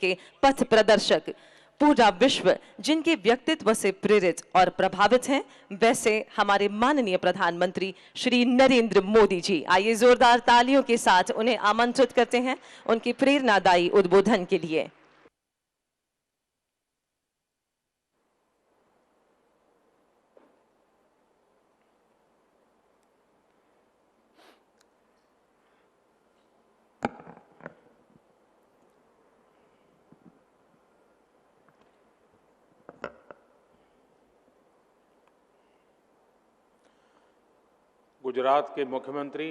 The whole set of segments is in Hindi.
के पथ प्रदर्शक पूरा विश्व जिनके व्यक्तित्व से प्रेरित और प्रभावित हैं, वैसे हमारे माननीय प्रधानमंत्री श्री नरेंद्र मोदी जी। आइए जोरदार तालियों के साथ उन्हें आमंत्रित करते हैं उनकी प्रेरणादायी उद्बोधन के लिए। गुजरात के मुख्यमंत्री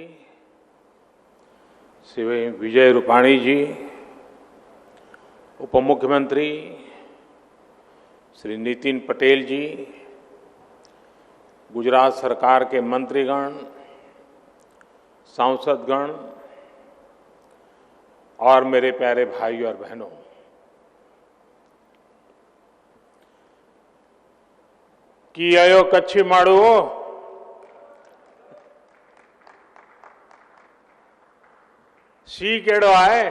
श्री विजय रूपाणी जी, उप मुख्यमंत्री श्री नितिन पटेल जी, गुजरात सरकार के मंत्रीगण, सांसदगण और मेरे प्यारे भाइयों और बहनों, की आयो कच्छी माड़ो शी केड़ो आए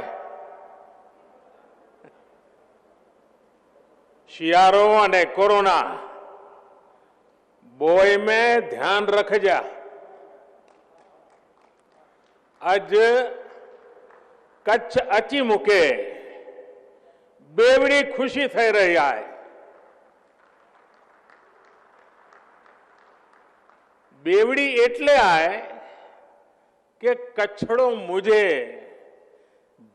शियारो अने कोरोना बोय में ध्यान रखजा। आज कच्छ अची मुके बेवड़ी खुशी थई रही है। बेवड़ी एटले आए कि कच्छड़ो मुझे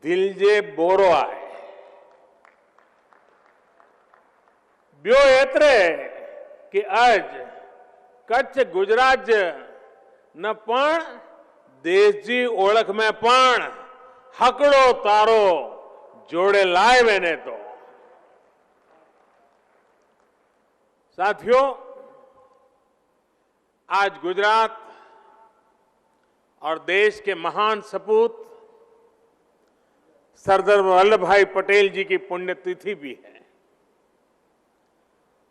दिल जे बोरो आए। ब्यो एतरे कि आज कच्छ गुजरात न पण देश जी ओळख में पण हकड़ो तारो जोड़े लाए वेने तो। साथियों, आज गुजरात और देश के महान सपूत सरदार वल्लभ भाई पटेल जी की पुण्यतिथि भी है।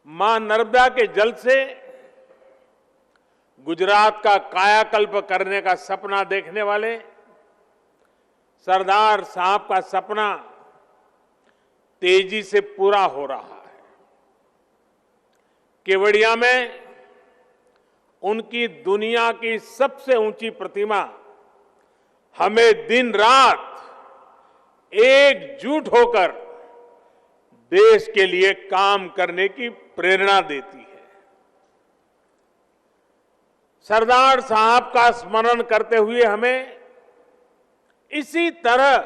मां नर्मदा के जल से गुजरात का कायाकल्प करने का सपना देखने वाले सरदार साहब का सपना तेजी से पूरा हो रहा है। केवड़िया में उनकी दुनिया की सबसे ऊंची प्रतिमा हमें दिन रात एकजुट होकर देश के लिए काम करने की प्रेरणा देती है। सरदार साहब का स्मरण करते हुए हमें इसी तरह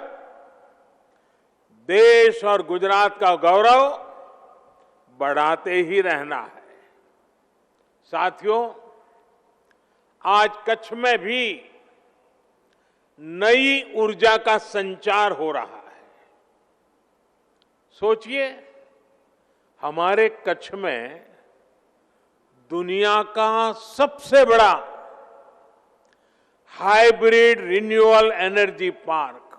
देश और गुजरात का गौरव बढ़ाते ही रहना है। साथियों, आज कच्छ में भी नई ऊर्जा का संचार हो रहा है। सोचिए, हमारे कच्छ में दुनिया का सबसे बड़ा हाइब्रिड रिन्यूएबल एनर्जी पार्क,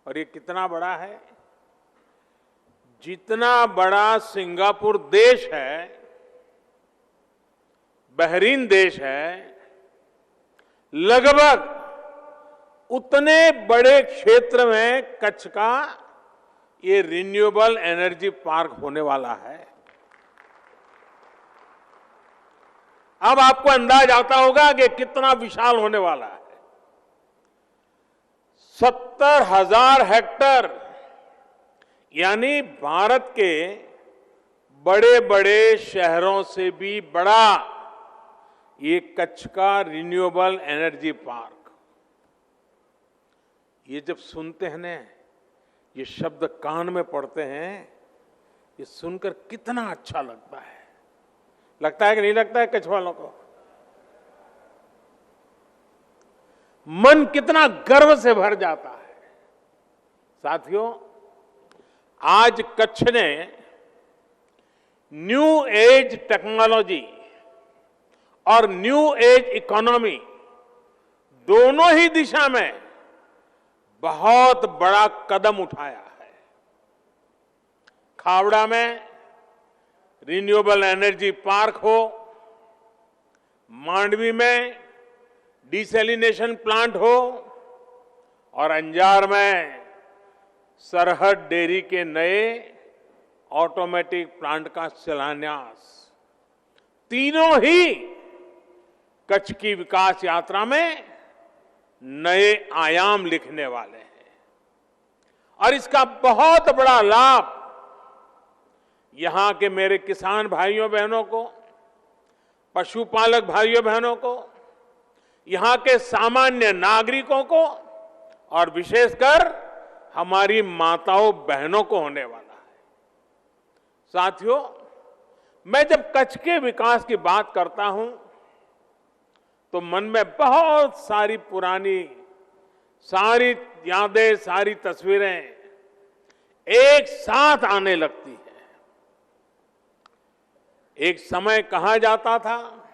और ये कितना बड़ा है? जितना बड़ा सिंगापुर देश है, बहरीन देश है, लगभग उतने बड़े क्षेत्र में कच्छ का ये रिन्यूएबल एनर्जी पार्क होने वाला है। अब आपको अंदाज आता होगा कि कितना विशाल होने वाला है। 70,000 हेक्टेयर, यानी भारत के बड़े बड़े शहरों से भी बड़ा ये कच्छ का रिन्यूएबल एनर्जी पार्क। ये जब सुनते हैं ना, ये शब्द कान में पड़ते हैं, ये सुनकर कितना अच्छा लगता है। लगता है कि नहीं लगता है कच्छ वालों को? मन कितना गर्व से भर जाता है। साथियों, आज कच्छ ने न्यू एज टेक्नोलॉजी और न्यू एज इकोनॉमी दोनों ही दिशा में बहुत बड़ा कदम उठाया है। खावड़ा में रिन्यूएबल एनर्जी पार्क हो, मांडवी में डिसैलिनेशन प्लांट हो और अंजार में सरहद डेयरी के नए ऑटोमेटिक प्लांट का शिलान्यास, तीनों ही कच्छ की विकास यात्रा में नए आयाम लिखने वाले हैं। और इसका बहुत बड़ा लाभ यहां के मेरे किसान भाइयों बहनों को, पशुपालक भाइयों बहनों को, यहां के सामान्य नागरिकों को और विशेषकर हमारी माताओं बहनों को होने वाला है। साथियों, मैं जब कच्छ के विकास की बात करता हूं तो मन में बहुत सारी पुरानी सारी यादें, सारी तस्वीरें एक साथ आने लगती है। एक समय कहा जाता था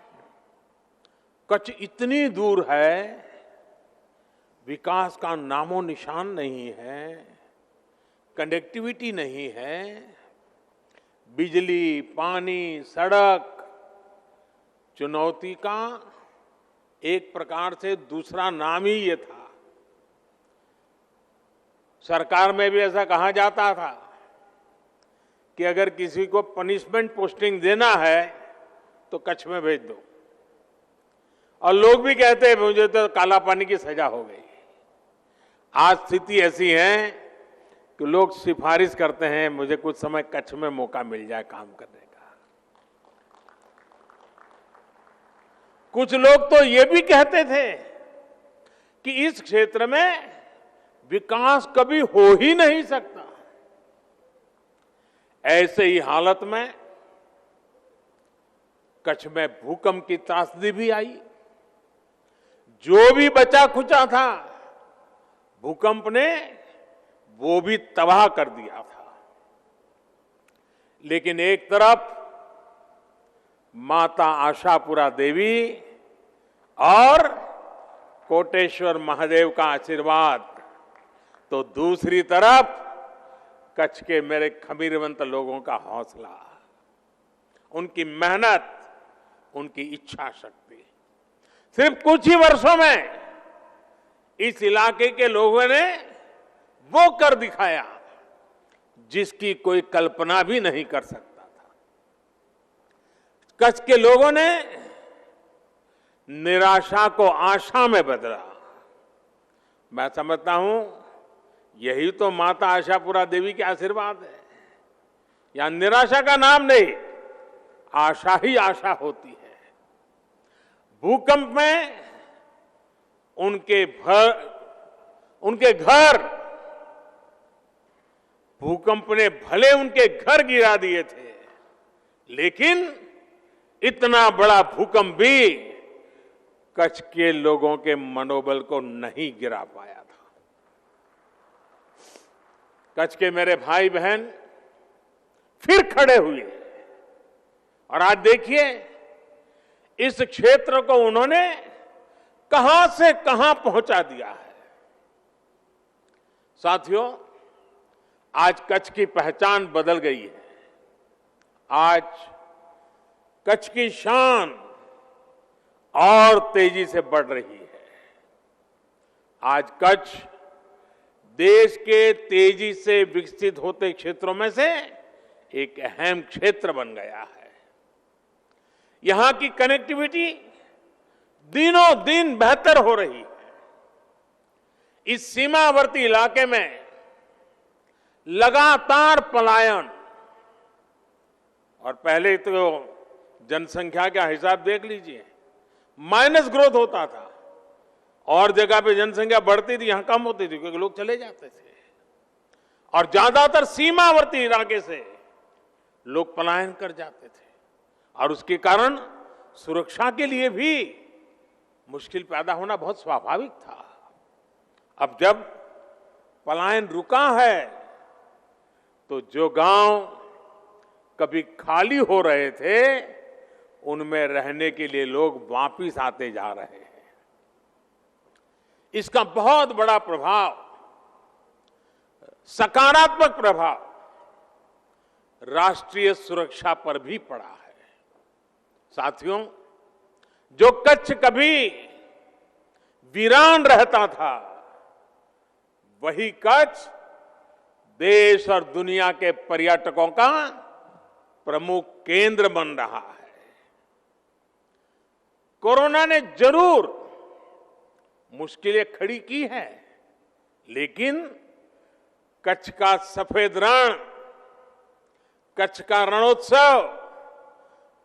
कच्छ इतनी दूर है, विकास का नामो निशान नहीं है, कनेक्टिविटी नहीं है, बिजली, पानी, सड़क चुनौती का एक प्रकार से दूसरा नाम ही ये था। सरकार में भी ऐसा कहा जाता था कि अगर किसी को पनिशमेंट पोस्टिंग देना है तो कच्छ में भेज दो, और लोग भी कहते हैं मुझे तो काला पानी की सजा हो गई। आज स्थिति ऐसी है कि लोग सिफारिश करते हैं मुझे कुछ समय कच्छ में मौका मिल जाए काम करने का। कुछ लोग तो ये भी कहते थे कि इस क्षेत्र में विकास कभी हो ही नहीं सकता। ऐसे ही हालत में कच्छ में भूकंप की त्रासदी भी आई। जो भी बचा खुचा था भूकंप ने वो भी तबाह कर दिया था। लेकिन एक तरफ माता आशापुरा देवी और कोटेश्वर महादेव का आशीर्वाद, तो दूसरी तरफ कच्छ के मेरे खमीरवंत लोगों का हौसला, उनकी मेहनत, उनकी इच्छा शक्ति। सिर्फ कुछ ही वर्षों में इस इलाके के लोगों ने वो कर दिखाया जिसकी कोई कल्पना भी नहीं कर सकता था। कच्छ के लोगों ने निराशा को आशा में बदला। मैं समझता हूं यही तो माता आशापुरा देवी के आशीर्वाद है। या निराशा का नाम नहीं, आशा ही आशा होती है। भूकंप में उनके घर भूकंप ने भले उनके घर गिरा दिए थे, लेकिन इतना बड़ा भूकंप भी कच्छ के लोगों के मनोबल को नहीं गिरा पाया था। कच्छ के मेरे भाई बहन फिर खड़े हुए और आज देखिए इस क्षेत्र को उन्होंने कहां से कहां पहुंचा दिया है। साथियों, आज कच्छ की पहचान बदल गई है। आज कच्छ की शान और तेजी से बढ़ रही है। आज कच्छ देश के तेजी से विकसित होते क्षेत्रों में से एक अहम क्षेत्र बन गया है। यहां की कनेक्टिविटी दिनों दिन बेहतर हो रही है। इस सीमावर्ती इलाके में लगातार पलायन, और पहले तो जनसंख्या का हिसाब देख लीजिए, माइनस ग्रोथ होता था, और जगह पे जनसंख्या बढ़ती थी, यहां कम होती थी क्योंकि लोग चले जाते थे। और ज्यादातर सीमावर्ती इलाके से लोग पलायन कर जाते थे, और उसके कारण सुरक्षा के लिए भी मुश्किल पैदा होना बहुत स्वाभाविक था। अब जब पलायन रुका है तो जो गांव कभी खाली हो रहे थे उनमें रहने के लिए लोग वापिस आते जा रहे हैं। इसका बहुत बड़ा प्रभाव, सकारात्मक प्रभाव राष्ट्रीय सुरक्षा पर भी पड़ा है। साथियों, जो कच्छ कभी वीरान रहता था, वही कच्छ देश और दुनिया के पर्यटकों का प्रमुख केंद्र बन रहा है। कोरोना ने जरूर मुश्किलें खड़ी की है, लेकिन कच्छ का सफेद रण, कच्छ का रणोत्सव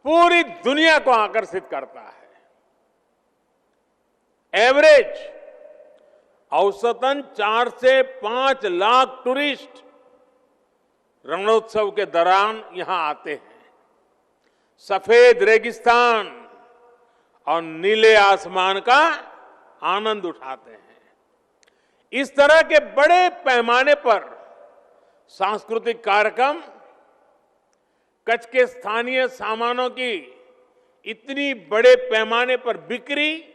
पूरी दुनिया को आकर्षित करता है। एवरेज औसतन 4 से 5 लाख टूरिस्ट रणोत्सव के दौरान यहां आते हैं। सफेद रेगिस्तान और नीले आसमान का आनंद उठाते हैं। इस तरह के बड़े पैमाने पर सांस्कृतिक कार्यक्रम, कच्छ के स्थानीय सामानों की इतनी बड़े पैमाने पर बिक्री,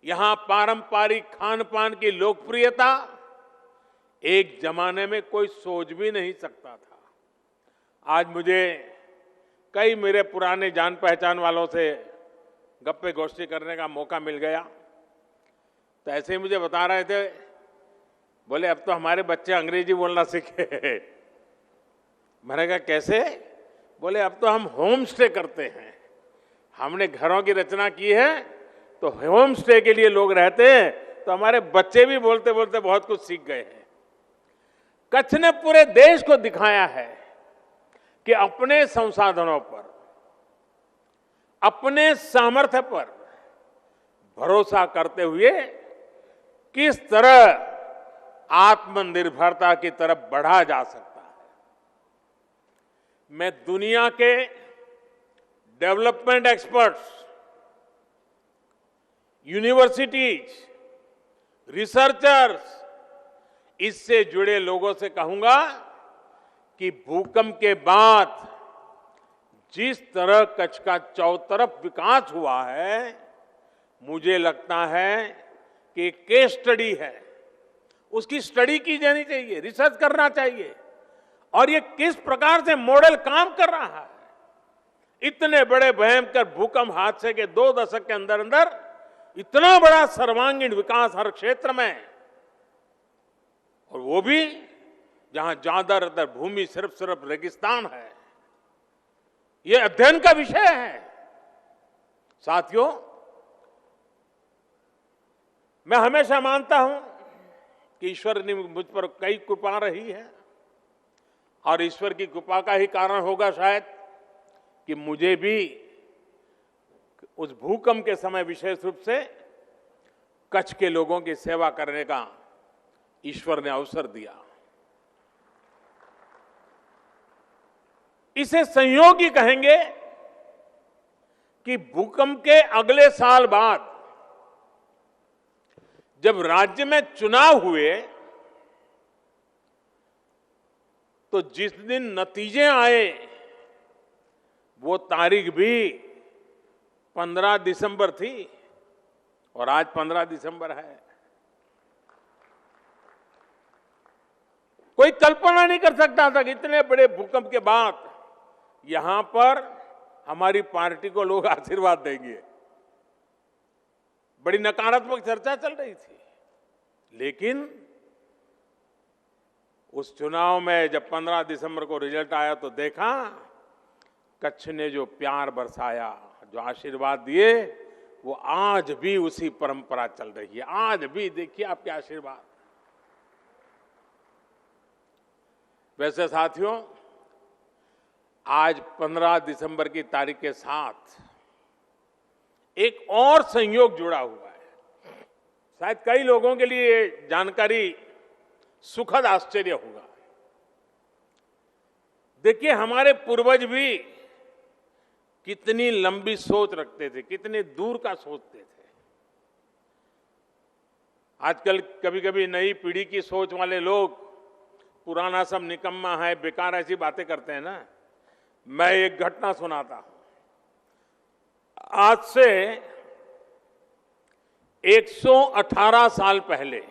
यहां पारंपरिक खान पान की लोकप्रियता एक जमाने में कोई सोच भी नहीं सकता था। आज मुझे कई मेरे पुराने जान पहचान वालों से गप्पे गोष्ठी करने का मौका मिल गया, तो ऐसे ही मुझे बता रहे थे, बोले अब तो हमारे बच्चे अंग्रेजी बोलना सीखे। मैंने कहा कैसे? बोले अब तो हम होम स्टे करते हैं, हमने घरों की रचना की है, तो होम स्टे के लिए लोग रहते हैं, तो हमारे बच्चे भी बोलते बोलते बहुत कुछ सीख गए हैं। कच्छ ने पूरे देश को दिखाया है कि अपने संसाधनों पर, अपने सामर्थ्य पर भरोसा करते हुए किस तरह आत्मनिर्भरता की तरफ बढ़ा जा सकता है। मैं दुनिया के डेवलपमेंट एक्सपर्ट्स, यूनिवर्सिटीज, रिसर्चर्स, इससे जुड़े लोगों से कहूंगा कि भूकंप के बाद जिस तरह कच्छ का चौतरफ विकास हुआ है, मुझे लगता है कि केस स्टडी है, उसकी स्टडी की जानी चाहिए, रिसर्च करना चाहिए, और ये किस प्रकार से मॉडल काम कर रहा है। इतने बड़े भयंकर भूकंप हादसे के 2 दशक के अंदर अंदर इतना बड़ा सर्वांगीण विकास हर क्षेत्र में, और वो भी जहां ज्यादातर भूमि सिर्फ रेगिस्तान है। ये अध्ययन का विषय है। साथियों, मैं हमेशा मानता हूं कि ईश्वर ने मुझ पर कई कृपा रही है, और ईश्वर की कृपा का ही कारण होगा शायद कि मुझे भी उस भूकंप के समय विशेष रूप से कच्छ के लोगों की सेवा करने का ईश्वर ने अवसर दिया। इसे संयोग ही कहेंगे कि भूकंप के अगले साल बाद जब राज्य में चुनाव हुए, तो जिस दिन नतीजे आए वो तारीख भी 15 दिसंबर थी, और आज 15 दिसंबर है। कोई कल्पना नहीं कर सकता था कि इतने बड़े भूकंप के बाद यहां पर हमारी पार्टी को लोग आशीर्वाद देंगे। बड़ी नकारात्मक चर्चा चल रही थी, लेकिन उस चुनाव में जब 15 दिसंबर को रिजल्ट आया तो देखा कच्छ ने जो प्यार बरसाया, जो आशीर्वाद दिए, वो आज भी उसी परंपरा चल रही है। आज भी देखिए आपके आशीर्वाद। वैसे साथियों, आज 15 दिसंबर की तारीख के साथ एक और संयोग जुड़ा हुआ है। शायद कई लोगों के लिए ये जानकारी सुखद आश्चर्य होगा। देखिए, हमारे पूर्वज भी कितनी लंबी सोच रखते थे, कितने दूर का सोचते थे। आजकल कभी कभी नई पीढ़ी की सोच वाले लोग पुराना सब निकम्मा है, बेकार, ऐसी बातें करते हैं ना। मैं एक घटना सुनाता हूं। आज से 118 साल पहले,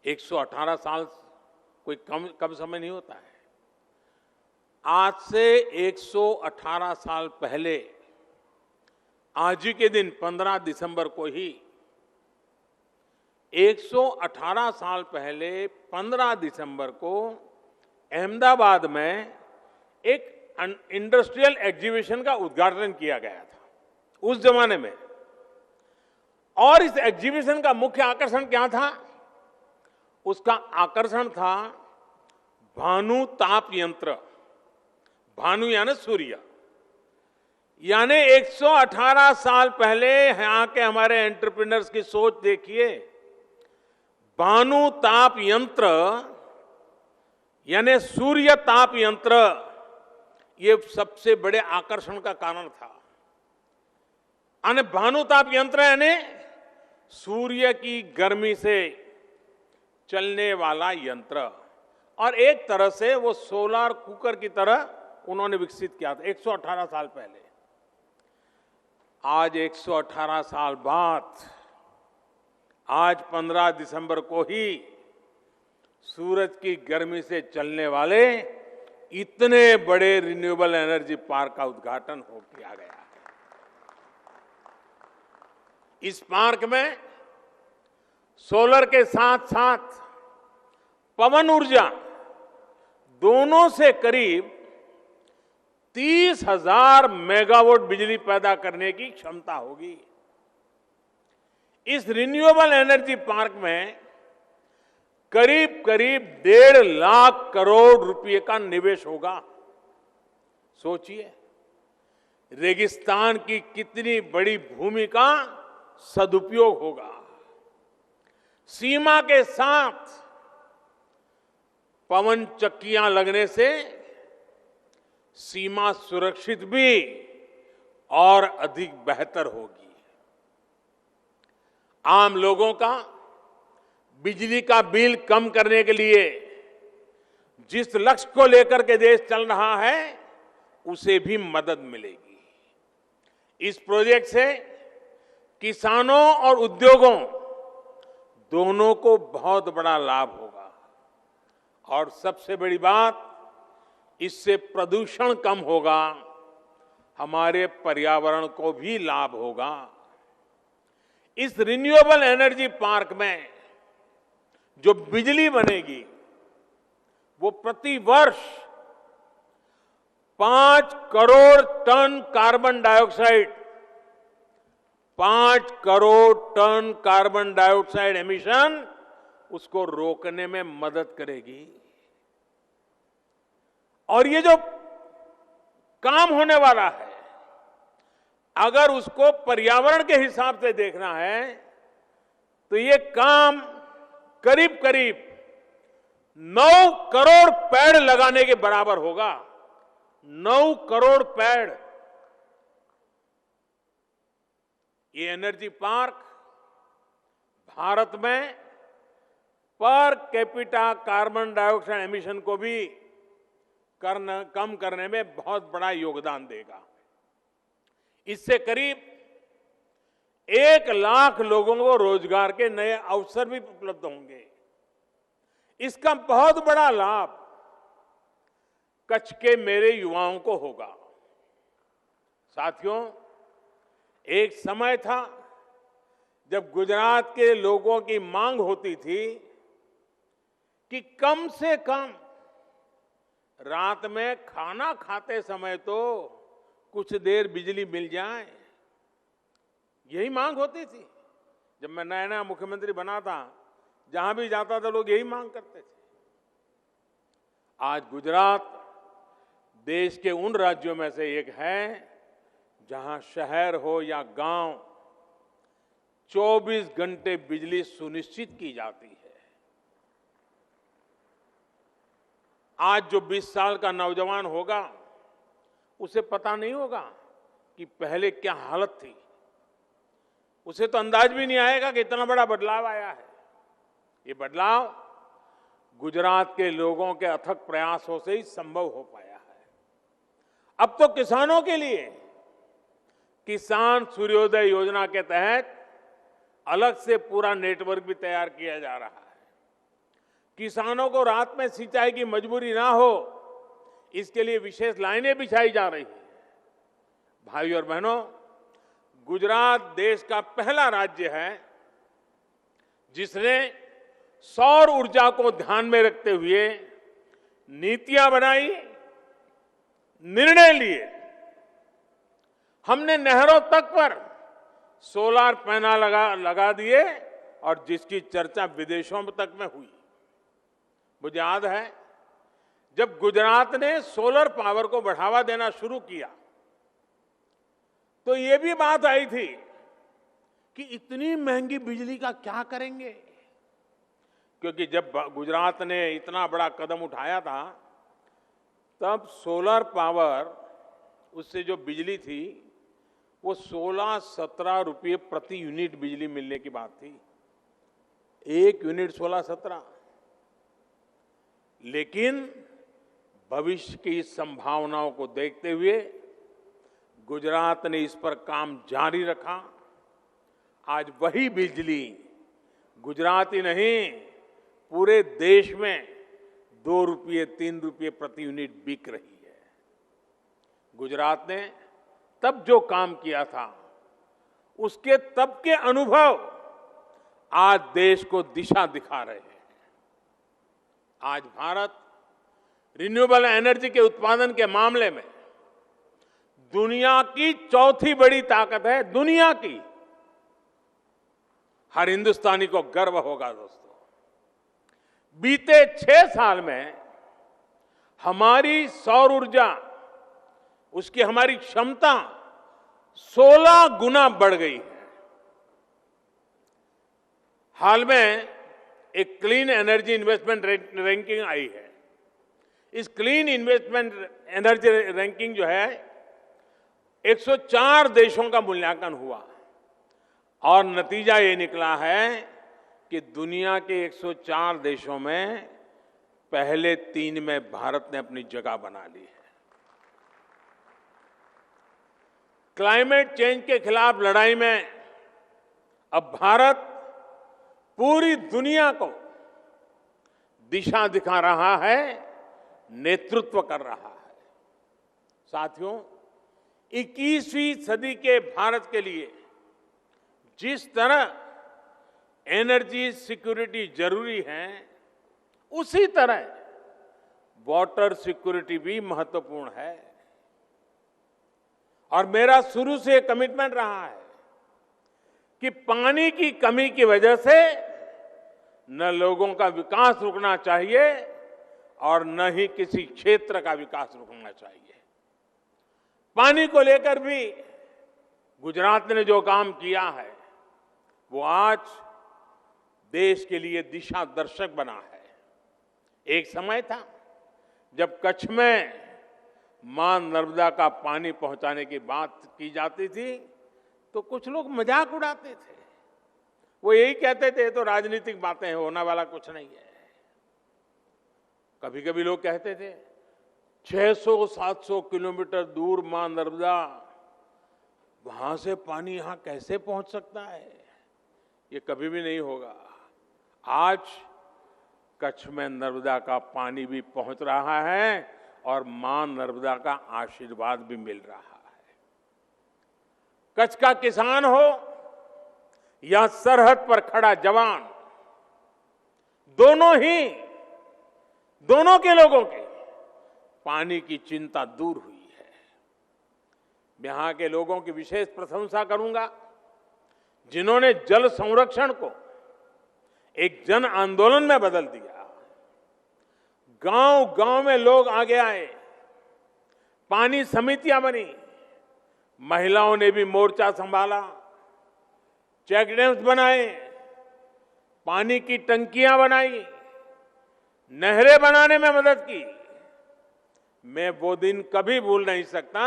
118 साल कोई कम समय नहीं होता है। आज से 118 साल पहले आज ही के दिन 15 दिसंबर को ही 118 साल पहले 15 दिसंबर को अहमदाबाद में एक इंडस्ट्रियल एग्जीबिशन का उद्घाटन किया गया था उस जमाने में। और इस एग्जीबिशन का मुख्य आकर्षण क्या था? उसका आकर्षण था भानु ताप यंत्र। भानु यानी सूर्य, यानी 118 साल पहले यहां के हमारे एंटरप्रेन्योर्स की सोच देखिए। भानु ताप यंत्र यानी सूर्य ताप यंत्र, ये सबसे बड़े आकर्षण का कारण था। यानी भानु ताप यंत्र यानी सूर्य की गर्मी से चलने वाला यंत्र, और एक तरह से वो सोलर कुकर की तरह उन्होंने विकसित किया था 118 साल पहले। आज 118 साल बाद, आज 15 दिसंबर को ही सूरज की गर्मी से चलने वाले इतने बड़े रिन्यूएबल एनर्जी पार्क का उद्घाटन किया गया है। इस पार्क में सोलर के साथ साथ पवन ऊर्जा दोनों से करीब 30,000 मेगावाट बिजली पैदा करने की क्षमता होगी। इस रिन्यूएबल एनर्जी पार्क में करीब करीब 1.5 लाख करोड़ रुपए का निवेश होगा। सोचिए, रेगिस्तान की कितनी बड़ी भूमि का सदुपयोग होगा। सीमा के साथ पवन चक्कियां लगने से सीमा सुरक्षित भी और अधिक बेहतर होगी। आम लोगों का बिजली का बिल कम करने के लिए जिस लक्ष्य को लेकर के देश चल रहा है, उसे भी मदद मिलेगी। इस प्रोजेक्ट से किसानों और उद्योगों दोनों को बहुत बड़ा लाभ होगा। और सबसे बड़ी बात, इससे प्रदूषण कम होगा, हमारे पर्यावरण को भी लाभ होगा। इस रिन्यूएबल एनर्जी पार्क में जो बिजली बनेगी वो प्रति वर्ष 5 crore ton carbon dioxide 5 crore ton carbon dioxide emission उसको रोकने में मदद करेगी। और ये जो काम होने वाला है, अगर उसको पर्यावरण के हिसाब से देखना है तो ये काम करीब करीब 9 करोड़ पेड़ लगाने के बराबर होगा। 9 करोड़ पेड़। ये एनर्जी पार्क भारत में per capita carbon dioxide emission को भी कम करने में बहुत बड़ा योगदान देगा। इससे करीब 1 लाख लोगों को रोजगार के नए अवसर भी उपलब्ध होंगे। इसका बहुत बड़ा लाभ कच्छ के मेरे युवाओं को होगा। साथियों, एक समय था जब गुजरात के लोगों की मांग होती थी कि कम से कम रात में खाना खाते समय तो कुछ देर बिजली मिल जाए। यही मांग होती थी। जब मैं नया नया मुख्यमंत्री बना था, जहां भी जाता था लोग यही मांग करते थे। आज गुजरात देश के उन राज्यों में से एक है जहां शहर हो या गांव 24 घंटे बिजली सुनिश्चित की जाती है। आज जो 20 साल का नौजवान होगा, उसे पता नहीं होगा कि पहले क्या हालत थी। उसे तो अंदाज भी नहीं आएगा कि इतना बड़ा बदलाव आया है। ये बदलाव गुजरात के लोगों के अथक प्रयासों से ही संभव हो पाया है। अब तो किसानों के लिए किसान सूर्योदय योजना के तहत अलग से पूरा नेटवर्क भी तैयार किया जा रहा है। किसानों को रात में सिंचाई की मजबूरी ना हो, इसके लिए विशेष लाइनें बिछाई जा रही है। भाइयों और बहनों, गुजरात देश का पहला राज्य है जिसने सौर ऊर्जा को ध्यान में रखते हुए नीतियां बनाई, निर्णय लिए। हमने नहरों तक पर सोलर पैनल लगा दिए और जिसकी चर्चा विदेशों तक में हुई। मुझे याद है जब गुजरात ने सोलर पावर को बढ़ावा देना शुरू किया तो ये भी बात आई थी कि इतनी महंगी बिजली का क्या करेंगे, क्योंकि जब गुजरात ने इतना बड़ा कदम उठाया था तब सोलर पावर, उससे जो बिजली थी वो 16-17 रुपये प्रति यूनिट बिजली मिलने की बात थी। एक यूनिट 16-17। लेकिन भविष्य की संभावनाओं को देखते हुए गुजरात ने इस पर काम जारी रखा। आज वही बिजली गुजरात ही नहीं, पूरे देश में 2 रुपये 3 रुपये प्रति यूनिट बिक रही है। गुजरात ने तब जो काम किया था उसके तब के अनुभव आज देश को दिशा दिखा रहे हैं। आज भारत रिन्यूएबल एनर्जी के उत्पादन के मामले में दुनिया की चौथी बड़ी ताकत है, दुनिया की। हर हिंदुस्तानी को गर्व होगा दोस्तों। बीते 6 साल में हमारी सौर ऊर्जा, उसकी हमारी क्षमता 16 गुना बढ़ गई है। हाल में एक क्लीन एनर्जी इन्वेस्टमेंट रैंकिंग आई है। इस क्लीन इन्वेस्टमेंट एनर्जी रैंकिंग जो है 104 देशों का मूल्यांकन हुआ और नतीजा ये निकला है कि दुनिया के 104 देशों में पहले 3 में भारत ने अपनी जगह बना ली है। क्लाइमेट चेंज के खिलाफ लड़ाई में अब भारत पूरी दुनिया को दिशा दिखा रहा है, नेतृत्व कर रहा है। साथियों, 21वीं सदी के भारत के लिए जिस तरह एनर्जी सिक्योरिटी जरूरी है, उसी तरह वाटर सिक्योरिटी भी महत्वपूर्ण है। और मेरा शुरू से कमिटमेंट रहा है कि पानी की कमी की वजह से न लोगों का विकास रुकना चाहिए और न ही किसी क्षेत्र का विकास रुकना चाहिए। पानी को लेकर भी गुजरात ने जो काम किया है वो आज देश के लिए दिशा दर्शक बना है। एक समय था जब कच्छ में मां नर्मदा का पानी पहुंचाने की बात की जाती थी तो कुछ लोग मजाक उड़ाते थे। वो यही कहते थे तो राजनीतिक बातें हैं, होने वाला कुछ नहीं है। कभी कभी लोग कहते थे 600-700 किलोमीटर दूर मां नर्मदा, वहां से पानी यहां कैसे पहुंच सकता है? ये कभी भी नहीं होगा। आज कच्छ में नर्मदा का पानी भी पहुंच रहा है और मां नर्मदा का आशीर्वाद भी मिल रहा है। कच्छ का किसान हो या सरहद पर खड़ा जवान, दोनों के लोगों के पानी की चिंता दूर हुई है। यहां के लोगों की विशेष प्रशंसा करूंगा जिन्होंने जल संरक्षण को एक जन आंदोलन में बदल दिया। गांव गांव में लोग आगे आए, पानी समितियां बनी, महिलाओं ने भी मोर्चा संभाला, चेक डैम्स बनाए, पानी की टंकियां बनाई, नहरें बनाने में मदद की। मैं वो दिन कभी भूल नहीं सकता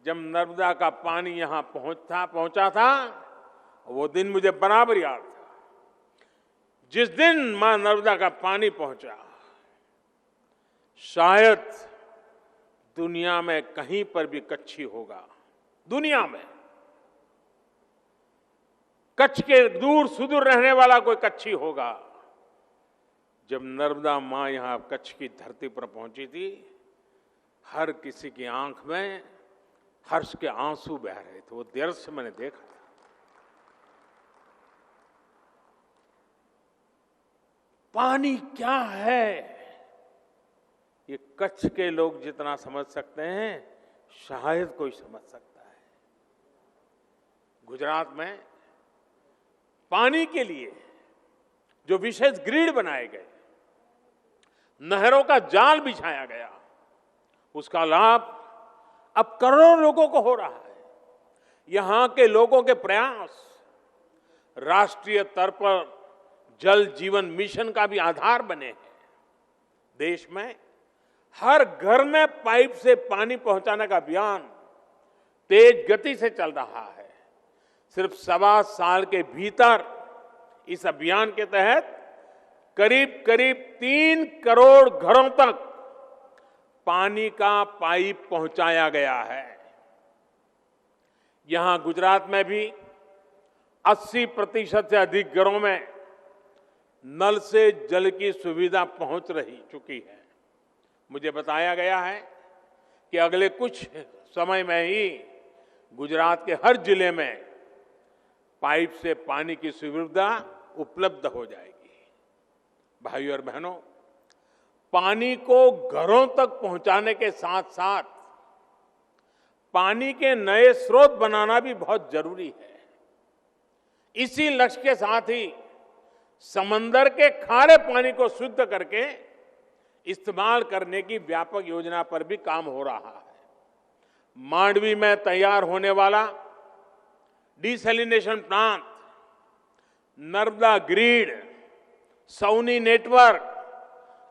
जब नर्मदा का पानी यहां पहुंचा था। वो दिन मुझे बराबर याद था। जिस दिन मां नर्मदा का पानी पहुंचा, शायद दुनिया में कहीं पर भी कच्छी होगा, दुनिया में कच्छ के दूर सुदूर रहने वाला कोई कच्छी होगा। जब नर्मदा मां यहां कच्छ की धरती पर पहुंची थी, हर किसी की आंख में हर्ष के आंसू बह रहे थे। वो दृश्य मैंने देखा था। पानी क्या है, ये कच्छ के लोग जितना समझ सकते हैं शायद कोई समझ सकता है। गुजरात में पानी के लिए जो विशेष ग्रिड बनाए गए, नहरों का जाल बिछाया गया, उसका लाभ अब करोड़ों लोगों को हो रहा है। यहां के लोगों के प्रयास राष्ट्रीय स्तर पर जल जीवन मिशन का भी आधार बने हैं। देश में हर घर में पाइप से पानी पहुंचाने का अभियान तेज गति से चल रहा है। सिर्फ 1.25 साल के भीतर इस अभियान के तहत करीब करीब 3 करोड़ घरों तक पानी का पाइप पहुंचाया गया है। यहां गुजरात में भी 80% से अधिक घरों में नल से जल की सुविधा पहुंच चुकी है। मुझे बताया गया है कि अगले कुछ समय में ही गुजरात के हर जिले में पाइप से पानी की सुविधा उपलब्ध हो जाएगी। भाइयों और बहनों, पानी को घरों तक पहुंचाने के साथ साथ पानी के नए स्रोत बनाना भी बहुत जरूरी है। इसी लक्ष्य के साथ ही समंदर के खारे पानी को शुद्ध करके इस्तेमाल करने की व्यापक योजना पर भी काम हो रहा है। मांडवी में तैयार होने वाला desalination plant, Narmada grid, SAUNI network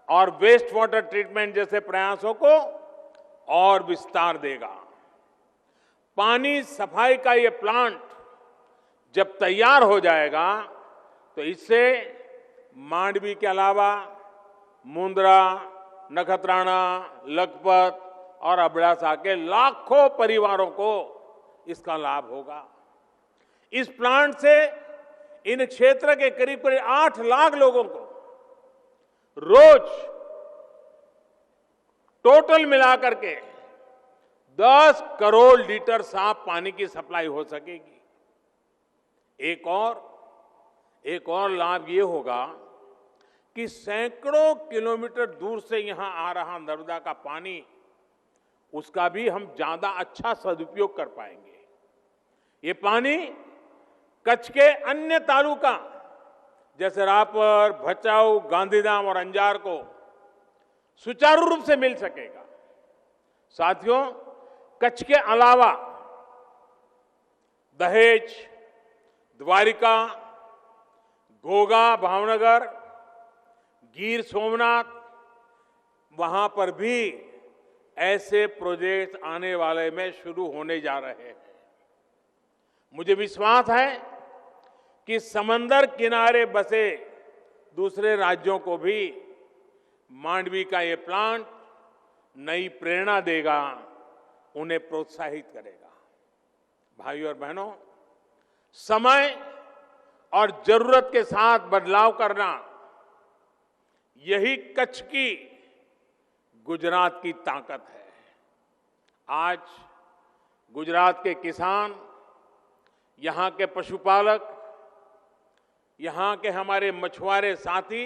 और वेस्ट वाटर ट्रीटमेंट जैसे प्रयासों को और विस्तार देगा। पानी सफाई का ये प्लांट जब तैयार हो जाएगा तो इससे मांडवी के अलावा मुंद्रा, नखत्राना, लखपत और अबड़ासा के लाखों परिवारों को इसका लाभ होगा। इस प्लांट से इन क्षेत्र के करीब करीब 8 लाख लोगों को रोज टोटल मिलाकर के 10 करोड़ लीटर साफ पानी की सप्लाई हो सकेगी। एक और लाभ ये होगा कि सैकड़ों किलोमीटर दूर से यहां आ रहा नर्मदा का पानी, उसका भी हम ज्यादा अच्छा सदुपयोग कर पाएंगे। ये पानी कच्छ के अन्य तालुका जैसे रापर, भचाऊ, गांधीधाम और अंजार को सुचारू रूप से मिल सकेगा। साथियों, कच्छ के अलावा दहेज, द्वारिका, घोघा, भावनगर, गिर सोमनाथ, वहां पर भी ऐसे प्रोजेक्ट आने वाले में शुरू होने जा रहे हैं। मुझे विश्वास है कि समंदर किनारे बसे दूसरे राज्यों को भी मांडवी का ये प्लांट नई प्रेरणा देगा, उन्हें प्रोत्साहित करेगा। भाइयों और बहनों, समय और जरूरत के साथ बदलाव करना, यही कच्छ की, गुजरात की ताकत है। आज गुजरात के किसान, यहां के पशुपालक, यहां के हमारे मछुआरे साथी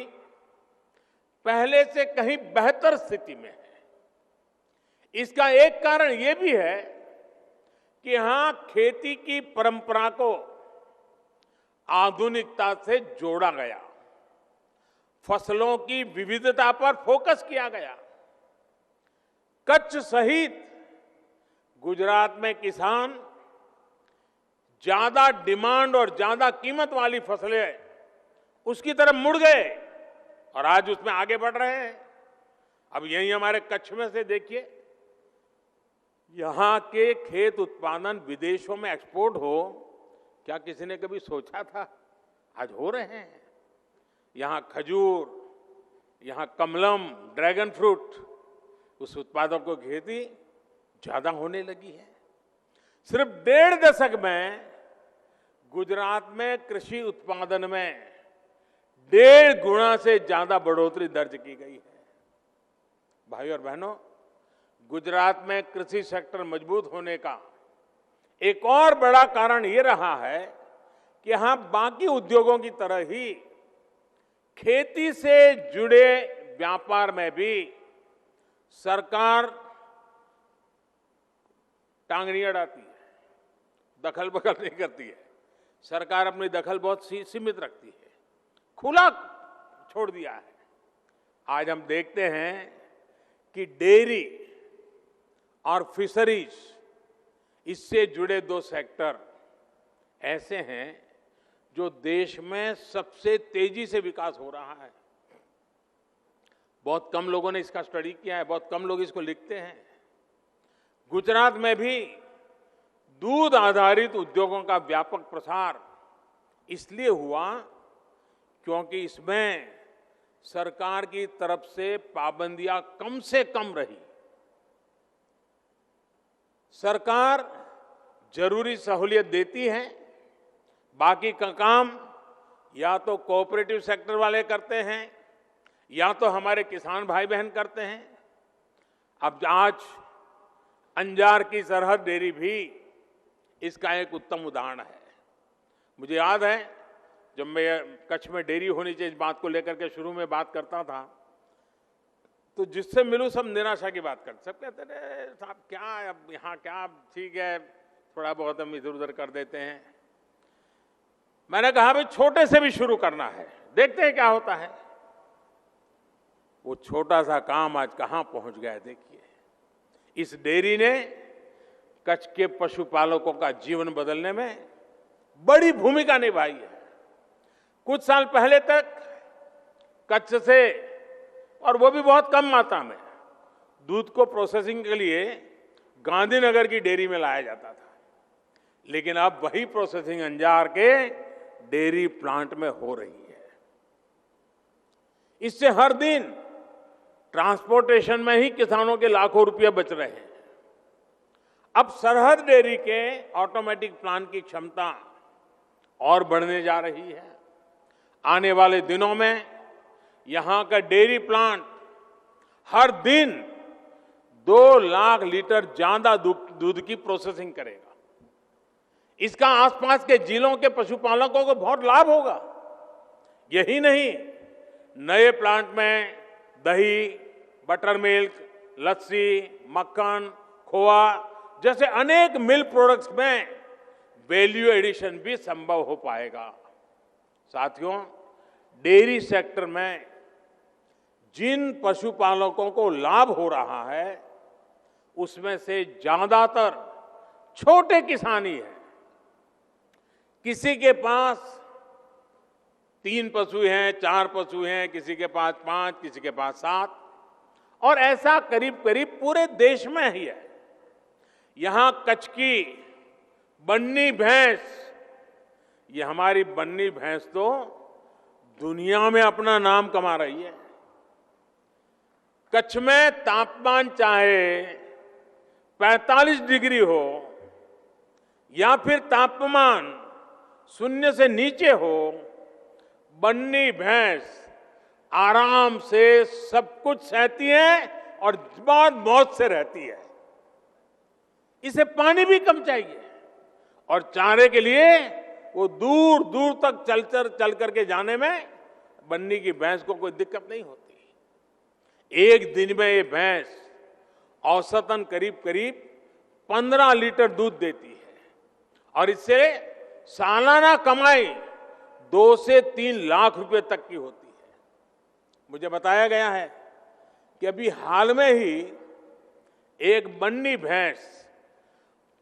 पहले से कहीं बेहतर स्थिति में है। इसका एक कारण यह भी है कि यहां खेती की परंपरा को आधुनिकता से जोड़ा गया, फसलों की विविधता पर फोकस किया गया। कच्छ सहित गुजरात में किसान ज्यादा डिमांड और ज्यादा कीमत वाली फसलें उसकी तरफ मुड़ गए और आज उसमें आगे बढ़ रहे हैं। अब यही हमारे कच्छ में से देखिए, यहां के खेत उत्पादन विदेशों में एक्सपोर्ट हो, क्या किसी ने कभी सोचा था? आज हो रहे हैं। यहां खजूर, यहां कमलम, ड्रैगन फ्रूट, उस उत्पादों को खेती ज्यादा होने लगी है। सिर्फ 1.5 दशक में गुजरात में कृषि उत्पादन में 1.5 गुना से ज्यादा बढ़ोतरी दर्ज की गई है। भाइयों और बहनों, गुजरात में कृषि सेक्टर मजबूत होने का एक और बड़ा कारण यह रहा है कि यहां बाकी उद्योगों की तरह ही खेती से जुड़े व्यापार में भी सरकार टांगनी अड़ाती है, दखल बखल नहीं करती है। सरकार अपनी दखल बहुत सीमित रखती है, खुला छोड़ दिया है। आज हम देखते हैं कि डेयरी और फिशरीज, इससे जुड़े दो सेक्टर ऐसे हैं जो देश में सबसे तेजी से विकास हो रहा है। बहुत कम लोगों ने इसका स्टडी किया है, बहुत कम लोग इसको लिखते हैं। गुजरात में भी दूध आधारित उद्योगों का व्यापक प्रसार इसलिए हुआ क्योंकि इसमें सरकार की तरफ से पाबंदियां कम से कम रही। सरकार जरूरी सहूलियत देती है, बाकी का काम या तो कोऑपरेटिव सेक्टर वाले करते हैं या तो हमारे किसान भाई बहन करते हैं। अब आज अंजार की सरहद डेयरी भी इसका एक उत्तम उदाहरण है। मुझे याद है जब मैं कच्छ में डेयरी होनी चाहिए इस बात को लेकर के शुरू में बात करता था, तो जिससे मिलूं सब निराशा की बात करते, सब कहते थे साहब क्या अब यहाँ क्या, ठीक है थोड़ा बहुत हम इधर उधर कर देते हैं। मैंने कहा भाई छोटे से भी शुरू करना है, देखते हैं क्या होता है। वो छोटा सा काम आज कहां पहुंच गया देखिए। इस डेयरी ने कच्छ के पशुपालकों का जीवन बदलने में बड़ी भूमिका निभाई है। कुछ साल पहले तक कच्छ से, और वो भी बहुत कम मात्रा में, दूध को प्रोसेसिंग के लिए गांधीनगर की डेयरी में लाया जाता था, लेकिन अब वही प्रोसेसिंग अंजार के डेयरी प्लांट में हो रही है। इससे हर दिन ट्रांसपोर्टेशन में ही किसानों के लाखों रुपए बच रहे हैं। अब सरहद डेयरी के ऑटोमेटिक प्लांट की क्षमता और बढ़ने जा रही है। आने वाले दिनों में यहां का डेयरी प्लांट हर दिन 2 लाख लीटर ज्यादा दूध की प्रोसेसिंग करेगा। इसका आसपास के जिलों के पशुपालकों को बहुत लाभ होगा। यही नहीं, नए प्लांट में दही, बटर मिल्क, लस्सी, मक्खन, खोआ जैसे अनेक मिल्क प्रोडक्ट्स में वैल्यू एडिशन भी संभव हो पाएगा। साथियों, डेयरी सेक्टर में जिन पशुपालकों को लाभ हो रहा है उसमें से ज्यादातर छोटे किसान ही है। किसी के पास 3 पशु हैं, 4 पशु हैं, किसी के पास 5, किसी के पास 7, और ऐसा करीब करीब पूरे देश में ही है। यहां कच्छ की बन्नी भैंस, ये हमारी बन्नी भैंस तो दुनिया में अपना नाम कमा रही है। कच्छ में तापमान चाहे 45 डिग्री हो या फिर तापमान 0 से नीचे हो, बन्नी भैंस आराम से सब कुछ सहती है और बहुत मौज से रहती है। इसे पानी भी कम चाहिए और चारे के लिए वो दूर दूर तक चल करके जाने में बन्नी की भैंस को कोई दिक्कत नहीं होती। एक दिन में ये भैंस औसतन करीब करीब 15 लीटर दूध देती है और इससे सालाना कमाई 2 से 3 लाख रुपए तक की होती है। मुझे बताया गया है कि अभी हाल में ही एक बन्नी भैंस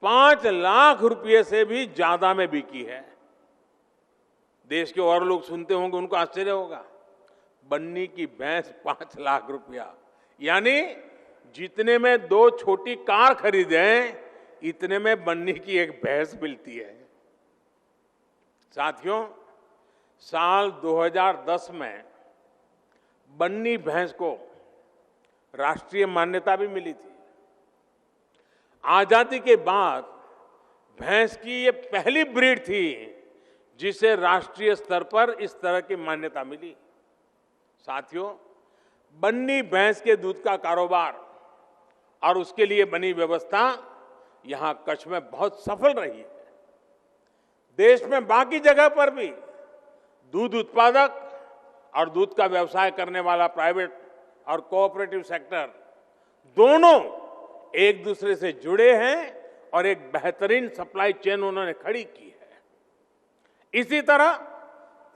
5 लाख रुपए से भी ज्यादा में बिकी है। देश के और लोग सुनते होंगे, उनको आश्चर्य होगा, बन्नी की भैंस 5 लाख रुपया, यानी जितने में 2 छोटी कार खरीदे इतने में बन्नी की एक भैंस मिलती है। साथियों, साल 2010 में बन्नी भैंस को राष्ट्रीय मान्यता भी मिली थी। आजादी के बाद भैंस की ये पहली ब्रीड थी जिसे राष्ट्रीय स्तर पर इस तरह की मान्यता मिली। साथियों, बन्नी भैंस के दूध का कारोबार और उसके लिए बनी व्यवस्था यहां कच्छ में बहुत सफल रही है। देश में बाकी जगह पर भी दूध उत्पादक और दूध का व्यवसाय करने वाला प्राइवेट और कोऑपरेटिव सेक्टर दोनों एक दूसरे से जुड़े हैं और एक बेहतरीन सप्लाई चेन उन्होंने खड़ी की है। इसी तरह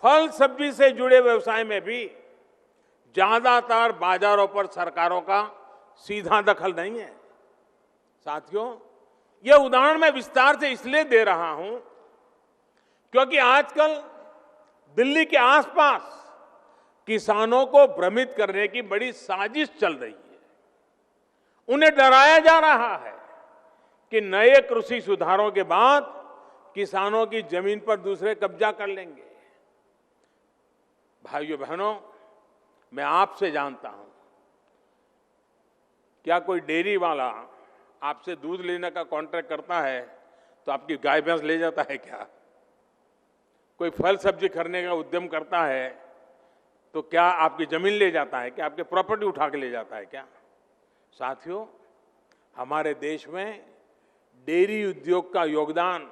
फल सब्जी से जुड़े व्यवसाय में भी ज्यादातर बाजारों पर सरकारों का सीधा दखल नहीं है। साथियों, यह उदाहरण मैं विस्तार से इसलिए दे रहा हूं क्योंकि आजकल दिल्ली के आसपास किसानों को भ्रमित करने की बड़ी साजिश चल रही है। उन्हें डराया जा रहा है कि नए कृषि सुधारों के बाद किसानों की जमीन पर दूसरे कब्जा कर लेंगे। भाइयों बहनों, मैं आपसे जानता हूं, क्या कोई डेयरी वाला आपसे दूध लेने का कॉन्ट्रैक्ट करता है तो आपकी गाय भैंस ले जाता है क्या? कोई फल सब्जी खरीदने का उद्यम करता है तो क्या आपकी जमीन ले जाता है क्या? आपके प्रॉपर्टी उठा के ले जाता है क्या? साथियों, हमारे देश में डेयरी उद्योग का योगदान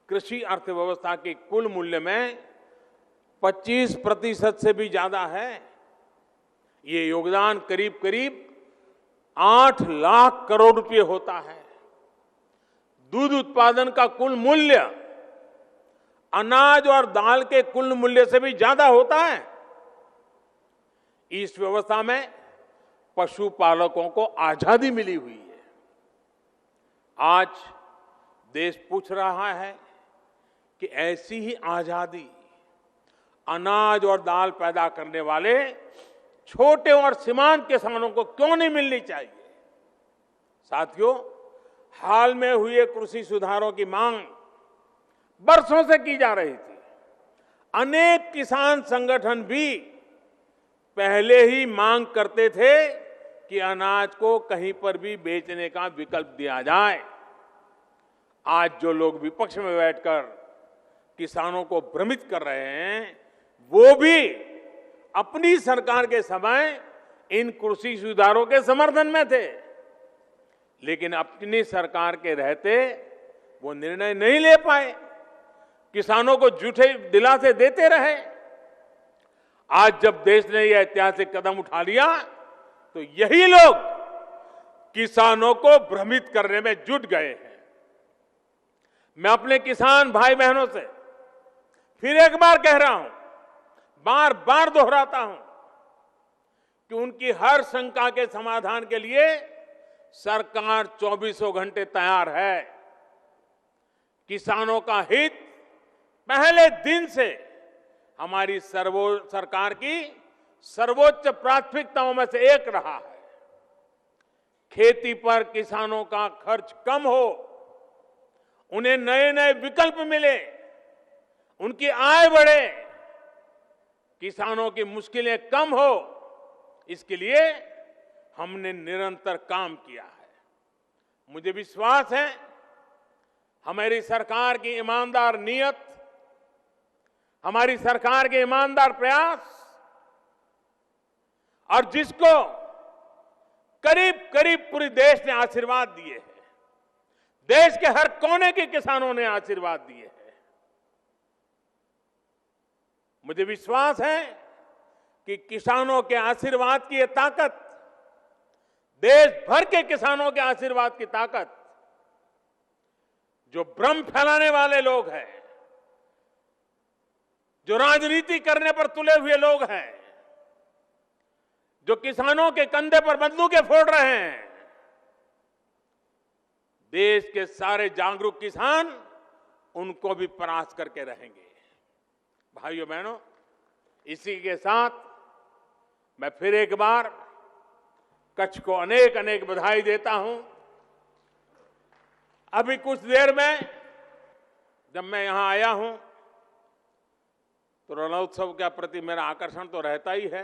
कृषि अर्थव्यवस्था के कुल मूल्य में 25% से भी ज्यादा है। ये योगदान करीब करीब 8 लाख करोड़ रुपए होता है। दूध उत्पादन का कुल मूल्य अनाज और दाल के कुल मूल्य से भी ज्यादा होता है। इस व्यवस्था में पशुपालकों को आजादी मिली हुई है। आज देश पूछ रहा है कि ऐसी ही आजादी अनाज और दाल पैदा करने वाले छोटे और सीमांत किसानों को क्यों नहीं मिलनी चाहिए? साथियों, हाल में हुए कृषि सुधारों की मांग बरसों से की जा रही थी। अनेक किसान संगठन भी पहले ही मांग करते थे कि अनाज को कहीं पर भी बेचने का विकल्प दिया जाए। आज जो लोग विपक्ष में बैठकर किसानों को भ्रमित कर रहे हैं, वो भी अपनी सरकार के समय इन कृषि सुधारों के समर्थन में थे, लेकिन अपनी सरकार के रहते वो निर्णय नहीं ले पाए, किसानों को झूठे दिलासे देते रहे। आज जब देश ने यह ऐतिहासिक कदम उठा लिया तो यही लोग किसानों को भ्रमित करने में जुट गए हैं। मैं अपने किसान भाई बहनों से फिर एक बार कह रहा हूं, बार बार दोहराता हूं कि उनकी हर शंका के समाधान के लिए सरकार 24 घंटे तैयार है। किसानों का हित पहले दिन से हमारी सरकार की सर्वोच्च प्राथमिकताओं में से एक रहा है। खेती पर किसानों का खर्च कम हो, उन्हें नए नए विकल्प मिले, उनकी आय बढ़े, किसानों की मुश्किलें कम हो, इसके लिए हमने निरंतर काम किया है। मुझे विश्वास है हमारी सरकार की ईमानदार नीयत, हमारी सरकार के ईमानदार प्रयास और जिसको करीब करीब पूरे देश ने आशीर्वाद दिए हैं, देश के हर कोने के किसानों ने आशीर्वाद दिए हैं। मुझे विश्वास है कि किसानों के आशीर्वाद की ये ताकत, देश भर के किसानों के आशीर्वाद की ताकत, जो भ्रम फैलाने वाले लोग हैं, जो राजनीति करने पर तुले हुए लोग हैं, जो किसानों के कंधे पर बंदूकें फोड़ रहे हैं, देश के सारे जागरूक किसान उनको भी परास्त करके रहेंगे। भाइयों बहनों, इसी के साथ मैं फिर एक बार कच्छ को अनेक अनेक बधाई देता हूं। अभी कुछ देर में जब मैं यहां आया हूं तो रणोत्सव के प्रति मेरा आकर्षण तो रहता ही है।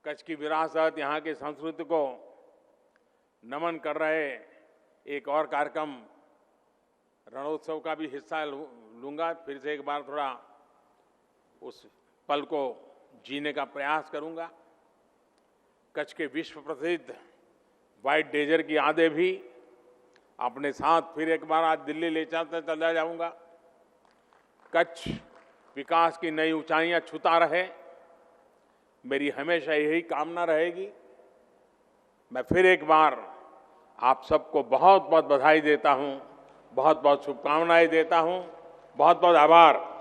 कच्छ की विरासत, यहाँ की संस्कृति को नमन कर रहे एक और कार्यक्रम रणोत्सव का भी हिस्सा लूंगा। फिर से एक बार थोड़ा उस पल को जीने का प्रयास करूंगा। कच्छ के विश्व प्रसिद्ध व्हाइट डेजर्ट की यादें भी अपने साथ फिर एक बार आज दिल्ली ले चलता चला जाऊंगा। कच्छ विकास की नई ऊंचाइयां छूता रहे, मेरी हमेशा यही कामना रहेगी। मैं फिर एक बार आप सबको बहुत बहुत बधाई देता हूं, बहुत बहुत शुभकामनाएं देता हूं, बहुत बहुत आभार।